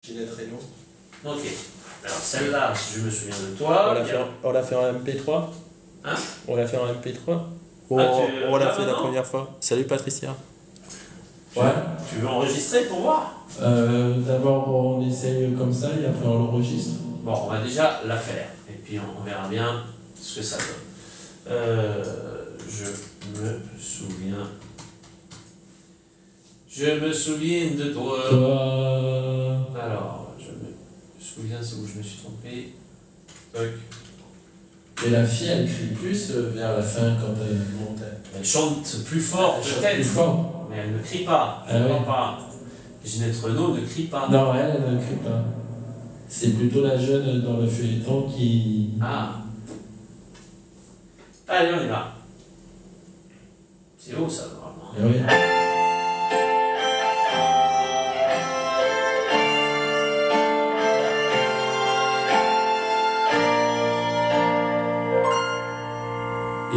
Ginette Raynaud. Ok. Alors celle-là, si je me souviens de toi. On l'a fait en MP3. Hein? On l'a fait en MP3. On l'a fait la première fois. Salut Patricia. Ouais. Tu veux enregistrer pour voir? D'abord on essaye comme ça et après on l'enregistre. Bon, on va déjà la faire. Et puis on verra bien ce que ça donne. Je me souviens. Je me souviens de toi. Alors, je me souviens, c'est où je me suis trompé. Toc. Et la fille, elle crie plus vers la fin quand elle monte. Elle chante plus fort, peut-être. Plus fort. Mais elle ne crie pas. Je ne crois pas. Ginette Raynaud ne crie pas. Non, elle ne crie pas. C'est plutôt la jeune dans le feuilleton qui... Ah. Allez, on y va. C'est haut, ça, vraiment. Eh oui.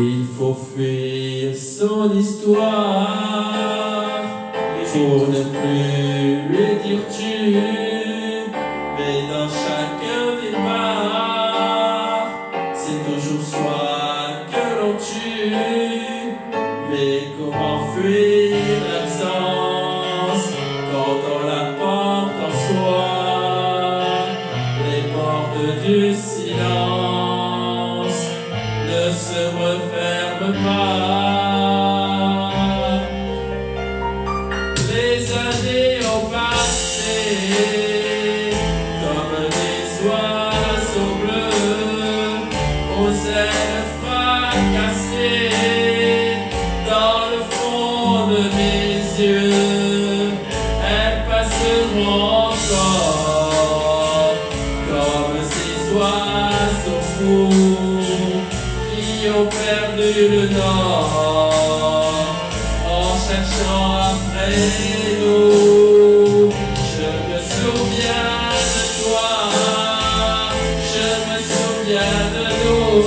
Il faut fuir son histoire pour ne plus lui dire tu, mais dans chaque départ, c'est toujours soi que l'on tue. Mais comment fuir l'absence quand on la porte en soi? Les portes du silence ne se referment pas. Les années ont passé comme des oiseaux bleus aux ailes fracassées dans le fond de mes yeux. Elles passeront encore comme ces oiseaux fous qui ont perdu le nord en cherchant après nous. Je me souviens de toi, je me souviens de nous.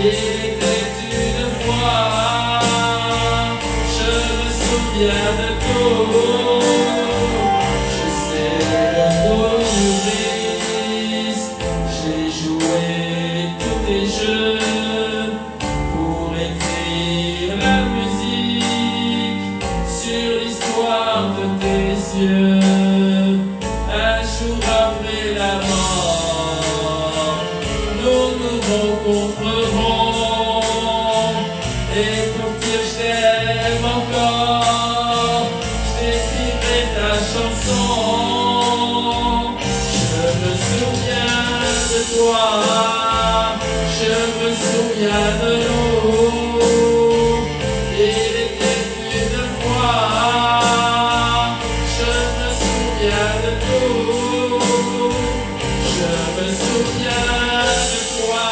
Il était une fois, je me souviens de tout. Je sais le mot nourrice, j'ai joué tous tes jeux pour écrire la musique sur l'histoire de tes yeux. Un jour après la mort, nous nous rencontrerons et pour dire je t'aime encore, je t'écrirai ta chanson. Je me souviens de toi, je me souviens de nous. Il était une fois, je me souviens de tout. Je me souviens de toi,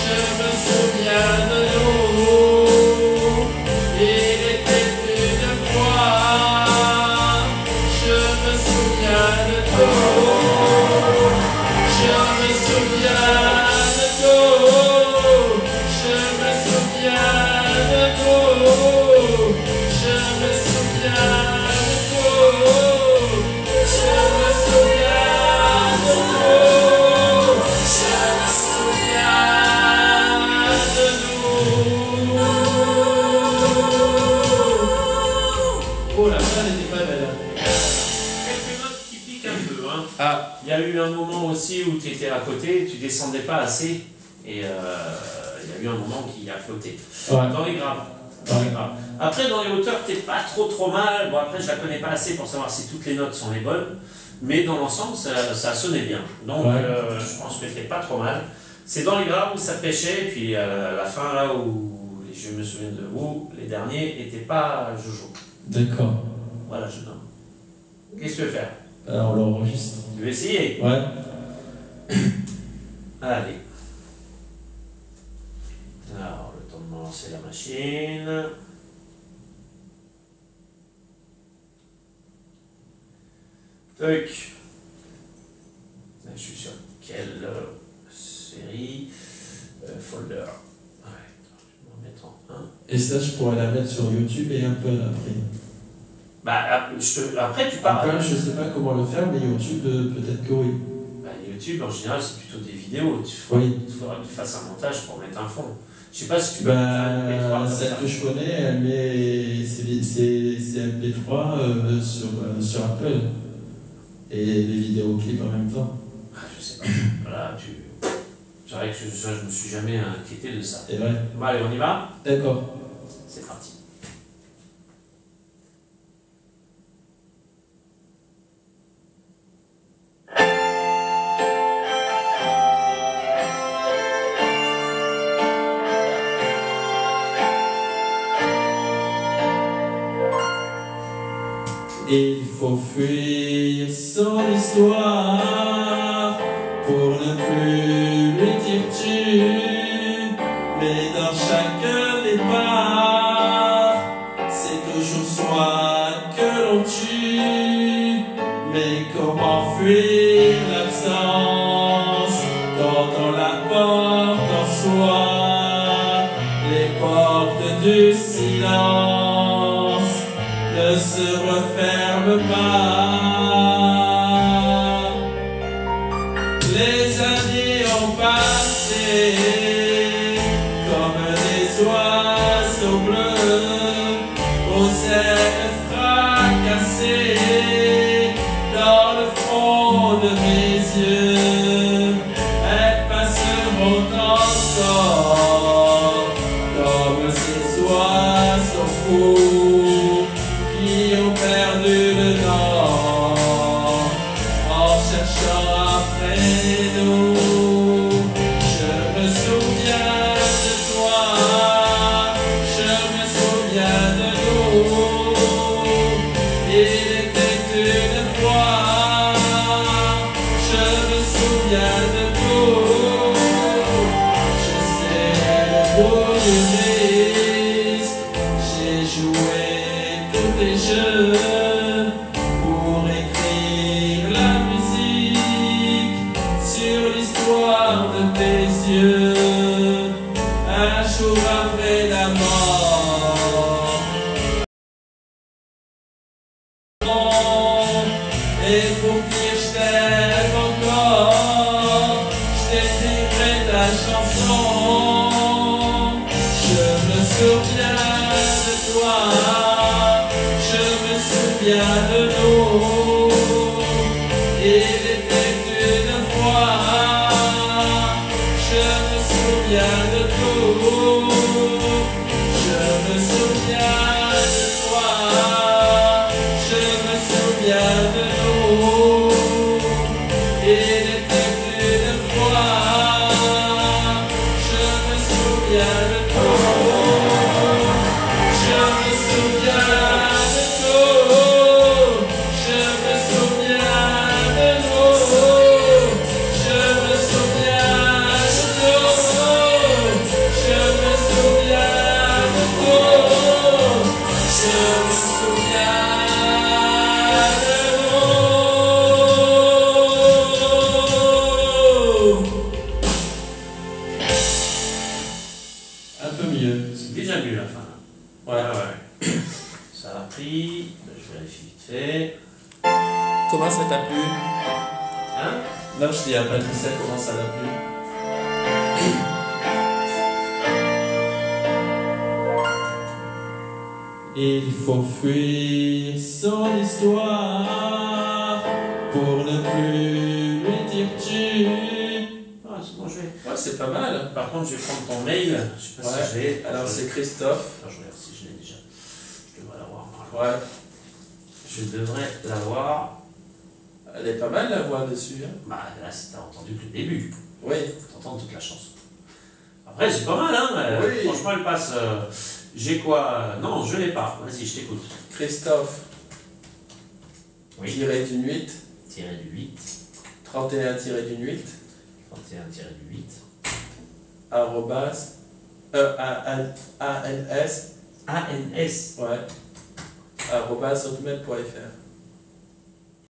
je me souviens de nous. Il était une fois, je me souviens de tout. Je me souviens de tout. Je me souviens de tout. Je me souviens de tout. Je me souviens de tout. Je me souviens de nous. Oh, la fin n'était pas belle. Quelques notes qui piquent un peu. Hein. Ah, Il y a eu un moment aussi où tu étais à côté, tu descendais pas assez. Et il y a eu un moment qui a flotté. ouais. Dans les graves. Dans les graves. Après, dans les hauteurs, t'es pas trop mal. Bon, après, je la connais pas assez pour savoir si toutes les notes sont les bonnes. Mais dans l'ensemble, ça sonnait bien. Donc, Ouais. je pense que t'es pas trop mal. C'est dans les graves où ça pêchait. Et puis, la fin, là où je me souviens de où, les derniers n'étaient pas jojo. D'accord. Voilà, je donne. Qu'est-ce que tu veux faire? Alors on l'enregistre. Tu veux essayer? Ouais. Allez. Alors, le temps de lancer la machine. Toc. Je suis sur quelle série? Folder. Ouais, je vais me remettre en 1. Et ça, je pourrais la mettre sur YouTube et un peu après. Bah, après, tu parles. Après, je sais pas comment le faire, mais YouTube, peut-être que oui. Bah, YouTube, en général, c'est plutôt des vidéos. Il faudra que tu fasses un montage pour mettre un fond. Je sais pas si tu peux mettre un MP3 comme celle ça. que je connais, elle met c'est MP3 sur Apple. Et les vidéoclips en même temps. Ah, je sais pas. Voilà, c'est vrai que je me suis jamais inquiété de ça. C'est vrai. Bon, allez, on y va? D'accord. C'est parti. Il faut fuir son histoire pour ne plus lui dire tu, mais dans chaque départ, c'est toujours soi que l'on tue. Mais comment fuir l'absence quand on la porte en soi? Les portes du silence ne se referment pas. Les années ont passé comme des oiseaux bleus aux ailes fracassées dans le fond de mes yeux. Elles passeront encore comme ces oiseaux fous qui ont perdu le nord en cherchant après nous. Je me souviens de toi, je me souviens de nous. Il était une fois, je me souviens de nous. Je sais le bout du risque, j'ai joué tous les jeux pour écrire la musique sur l'histoire de tes yeux. Un jour après la mort, et pour dire je t'aime encore, je t'écrirai ta chanson. Je me souviens de toi, je me souviens de nous. Il était une fois, je me souviens de tout. Je me souviens de toi, je me souviens de nous. Il était une fois, je me souviens de tout. Je me souviens de tout. Je me souviens de nous. Je me souviens de tout. Je me souviens de tout. Je me souviens de nous. Un peu mieux. C'est déjà mieux la fin. Ouais. Ouais. Ça a pris. Je vérifie vite fait. Comment ça t'a plu? Hein? Non, je dis à Patricia comment ça l'a plu. Il faut fuir son histoire pour ne plus lui dire tu. Ah, c'est bon, je vais. Ouais, c'est pas mal. Par contre, je vais prendre ton mail. Je sais pas si je l'ai. Alors c'est Christophe. Attends, je regarde si je l'ai déjà. Je devrais l'avoir. Ouais. Je devrais l'avoir. Elle est pas mal la voix dessus. Hein. Bah là, t'as entendu que le début. Oui. T'entends toute la chanson. Après, c'est pas mal, hein. Oui. Franchement, elle passe. J'ai quoi? Non, je l'ai pas. Vas-y, je t'écoute. Christophe. Oui. Tiré d'une 8. Tiré du 8. 31 tiré d'une 8. 31 tiré du 8. Arrobas. A-N-S. ANS. Ouais. Arrobas hotmail.fr.